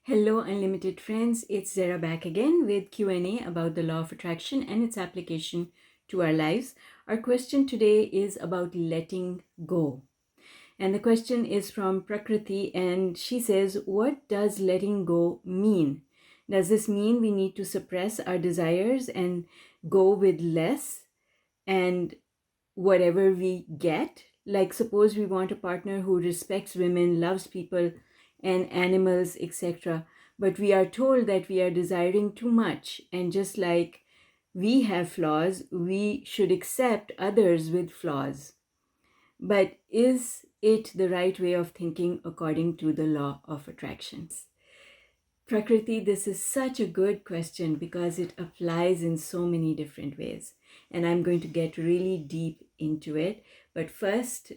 Hello unlimited friends, it's Zara back again with Q&A about the law of attraction and its application to our lives. Our question today is about letting go. And the question is from Prakriti and she says, what does letting go mean? Does this mean we need to suppress our desires and go with less and whatever we get? Like suppose we want a partner who respects women, loves people and animals, etc. But we are told that we are desiring too much. And just like we have flaws, we should accept others with flaws. But is it the right way of thinking according to the law of attractions? Prakriti, this is such a good question because it applies in so many different ways. And I'm going to get really deep into it. But first,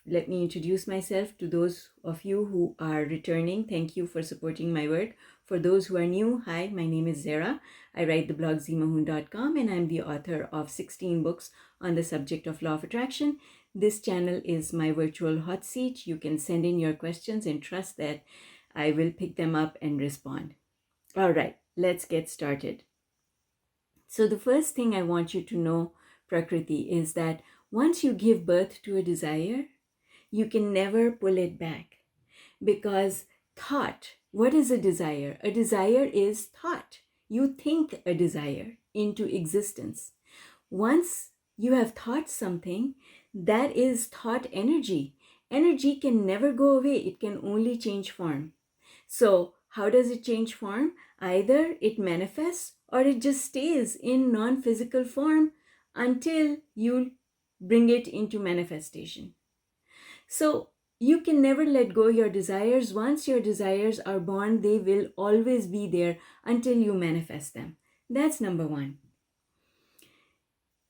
let me introduce myself to those of you who are returning. Thank you for supporting my work. For those who are new, hi, my name is Zara. I write the blog zimahun.com and I'm the author of 16 books on the subject of law of attraction. This channel is my virtual hot seat. You can send in your questions and trust that I will pick them up and respond. All right, let's get started. So the first thing I want you to know, Prakriti, is that once you give birth to a desire, you can never pull it back. Because thought, what is a desire? A desire is thought. You think a desire into existence. Once you have thought something, that is thought energy. Energy can never go away. It can only change form. So how does it change form? Either it manifests or it just stays in non-physical form until you bring it into manifestation. So you can never let go your desires. Once your desires are born, they will always be there until you manifest them. That's number one.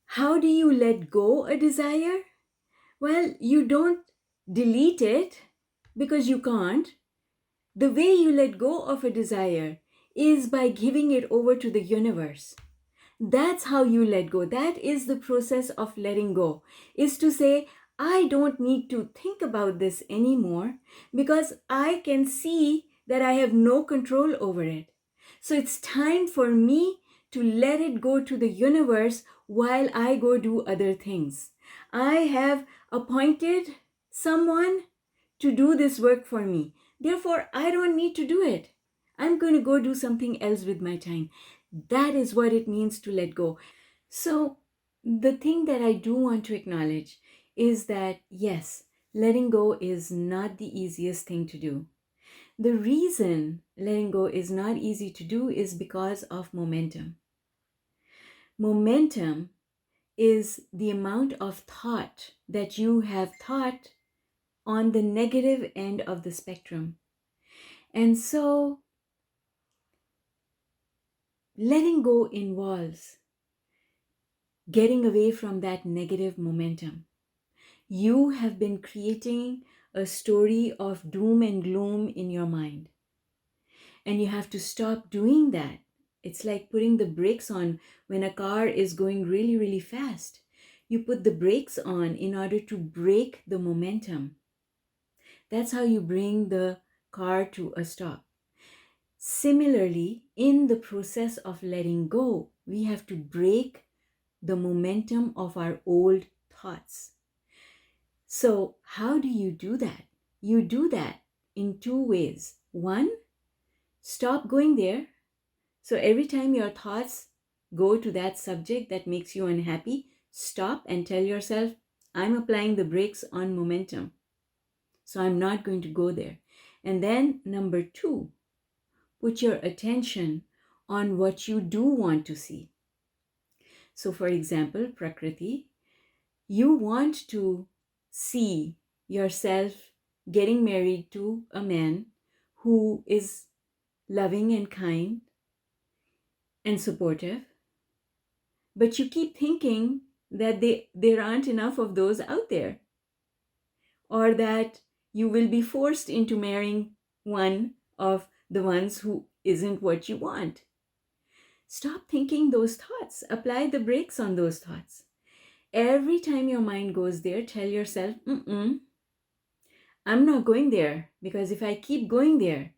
How do you let go a desire? Well, you don't delete it because you can't. The way you let go of a desire is by giving it over to the universe. That's how you let go. That is the process of letting go, is to say, I don't need to think about this anymore because I can see that I have no control over it. So it's time for me to let it go to the universe while I go do other things. I have appointed someone to do this work for me. Therefore, I don't need to do it. I'm going to go do something else with my time. That is what it means to let go. So, the thing that I do want to acknowledge is that, yes, letting go is not the easiest thing to do. The reason letting go is not easy to do is because of momentum. Momentum is the amount of thought that you have thought on the negative end of the spectrum. And so, letting go involves getting away from that negative momentum. You have been creating a story of doom and gloom in your mind. And you have to stop doing that. It's like putting the brakes on when a car is going really, really fast. You put the brakes on in order to brake the momentum. That's how you bring the car to a stop. Similarly, in the process of letting go, we have to break the momentum of our old thoughts. So, how do you do that? You do that in two ways. One, stop going there. So, every time your thoughts go to that subject that makes you unhappy, stop and tell yourself, I'm applying the brakes on momentum. So, I'm not going to go there. And then, number two, put your attention on what you do want to see. So, for example, Prakriti, you want to see yourself getting married to a man who is loving and kind and supportive, but you keep thinking that there aren't enough of those out there, or that you will be forced into marrying one of the ones who isn't what you want. Stop thinking those thoughts. Apply the brakes on those thoughts. Every time your mind goes there, tell yourself, I'm not going there, because if I keep going there,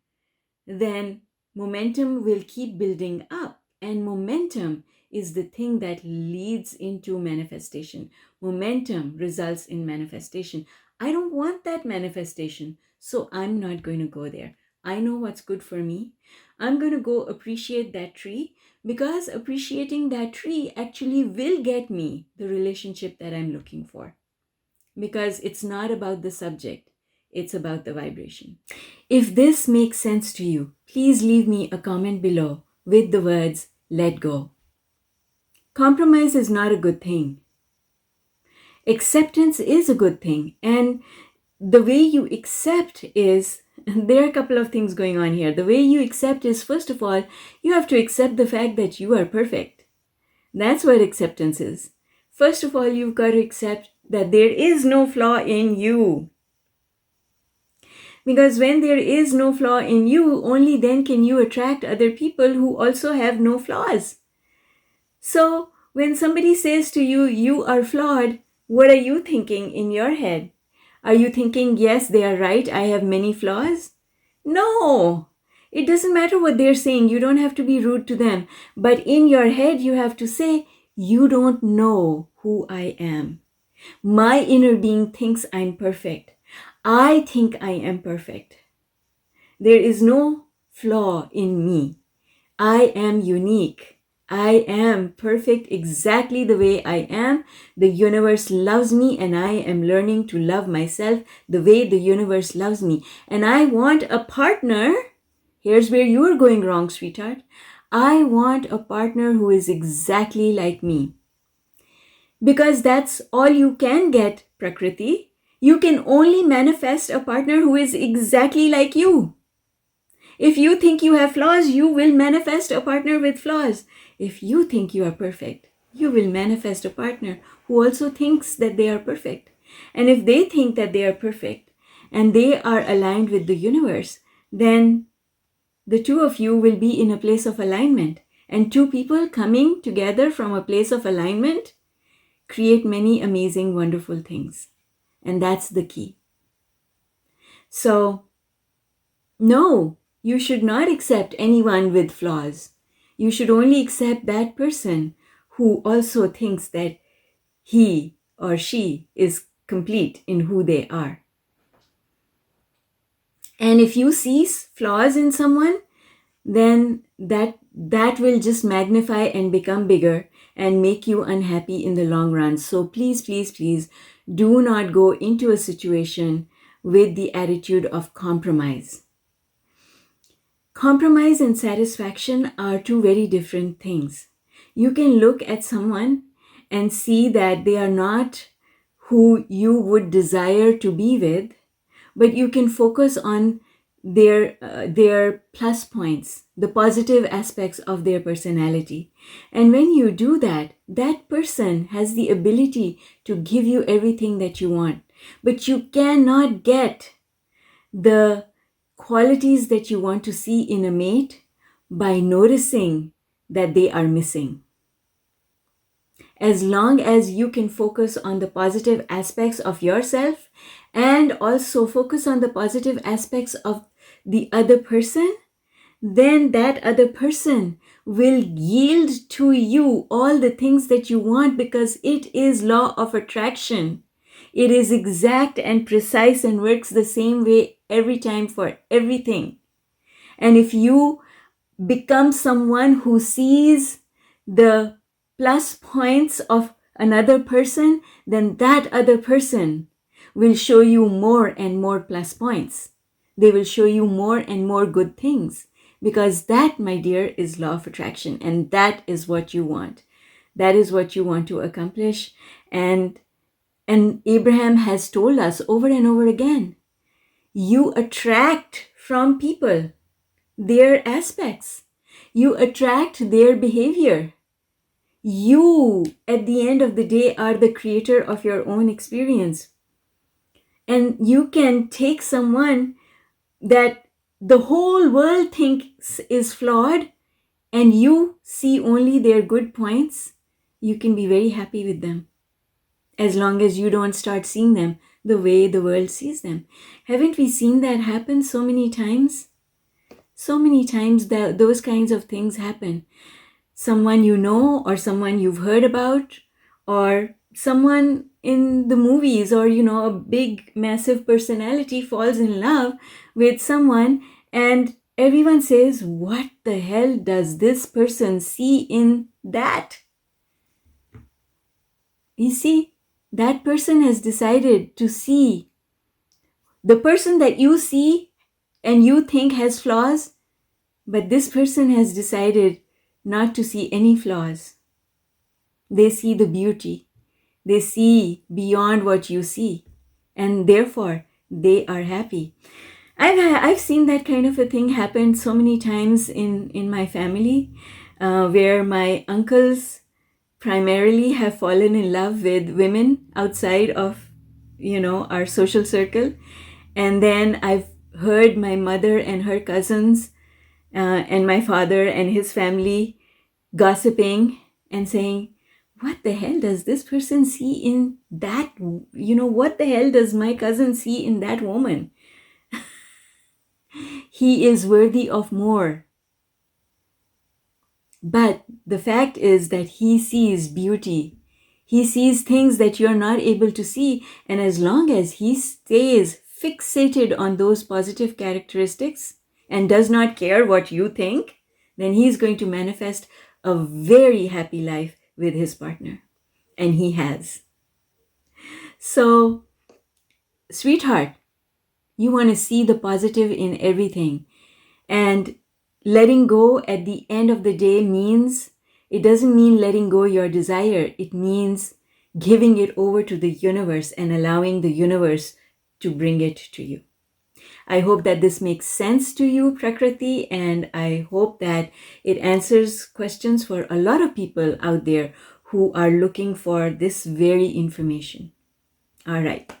then momentum will keep building up, and momentum is the thing that leads into manifestation. Momentum results in manifestation. I don't want that manifestation, so I'm not going to go there. I know what's good for me. I'm going to go appreciate that tree, because appreciating that tree actually will get me the relationship that I'm looking for, because it's not about the subject, it's about the vibration. If this makes sense to you, please leave me a comment below with the words, let go. Compromise is not a good thing. Acceptance is a good thing. And the way you accept is, there are a couple of things going on here. The way you accept is, first of all, you have to accept the fact that you are perfect. That's what acceptance is. First of all, you've got to accept that there is no flaw in you. Because when there is no flaw in you, only then can you attract other people who also have no flaws. So when somebody says to you, you are flawed, what are you thinking in your head? Are you thinking, yes, they are right, I have many flaws? No, it doesn't matter what they're saying. You don't have to be rude to them. But in your head, you have to say, you don't know who I am. My inner being thinks I'm perfect. I think I am perfect. There is no flaw in me. I am unique. I am perfect exactly the way I am. The universe loves me, and I am learning to love myself the way the universe loves me. And I want a partner. Here's where you are going wrong, sweetheart. I want a partner who is exactly like me. Because that's all you can get, Prakriti. You can only manifest a partner who is exactly like you. If you think you have flaws, you will manifest a partner with flaws. If you think you are perfect, you will manifest a partner who also thinks that they are perfect. And if they think that they are perfect and they are aligned with the universe, then the two of you will be in a place of alignment. And two people coming together from a place of alignment create many amazing, wonderful things. And that's the key. So, no, you should not accept anyone with flaws. You should only accept that person who also thinks that he or she is complete in who they are. And if you see flaws in someone, then that will just magnify and become bigger and make you unhappy in the long run. So please, please, please do not go into a situation with the attitude of compromise. Compromise and satisfaction are two very different things. You can look at someone and see that they are not who you would desire to be with, but you can focus on their plus points, the positive aspects of their personality. And when you do that, that person has the ability to give you everything that you want. But you cannot get the qualities that you want to see in a mate by noticing that they are missing. As long as you can focus on the positive aspects of yourself and also focus on the positive aspects of the other person, then that other person will yield to you all the things that you want, because it is law of attraction. It is exact and precise and works the same way every time for everything. And if you become someone who sees the plus points of another person, then that other person will show you more and more plus points. They will show you more and more good things, because that, my dear, is law of attraction, and that is what you want. That is what you want to accomplish. And Abraham has told us over and over again, you attract from people their aspects. You attract their behavior. You, at the end of the day, are the creator of your own experience. And you can take someone that the whole world thinks is flawed and you see only their good points. You can be very happy with them, as long as you don't start seeing them the way the world sees them. Haven't we seen that happen so many times? So many times those kinds of things happen. Someone you know, or someone you've heard about, or someone in the movies, or a big massive personality falls in love with someone, and everyone says, what the hell does this person see in that? You see, that person has decided to see the person that you see and you think has flaws, but this person has decided not to see any flaws. They see the beauty. They see beyond what you see, and therefore they are happy. I've seen that kind of a thing happen so many times in my family, where my uncles primarily have fallen in love with women outside of our social circle, and then I've heard my mother and her cousins, and my father and his family gossiping and saying, what the hell does this person see in that? What the hell does my cousin see in that woman? He is worthy of more. But the fact is that he sees beauty. He sees things that you're not able to see. And as long as he stays fixated on those positive characteristics and does not care what you think, then he's going to manifest a very happy life with his partner. And he has. So, sweetheart, you want to see the positive in everything. And letting go at the end of the day it doesn't mean letting go your desire. It means giving it over to the universe and allowing the universe to bring it to you. I hope that this makes sense to you, Prakriti, and I hope that it answers questions for a lot of people out there who are looking for this very information. All right.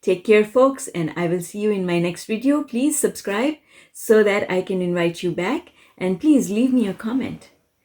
Take care, folks, and I will see you in my next video. Please subscribe so that I can invite you back, and please leave me a comment.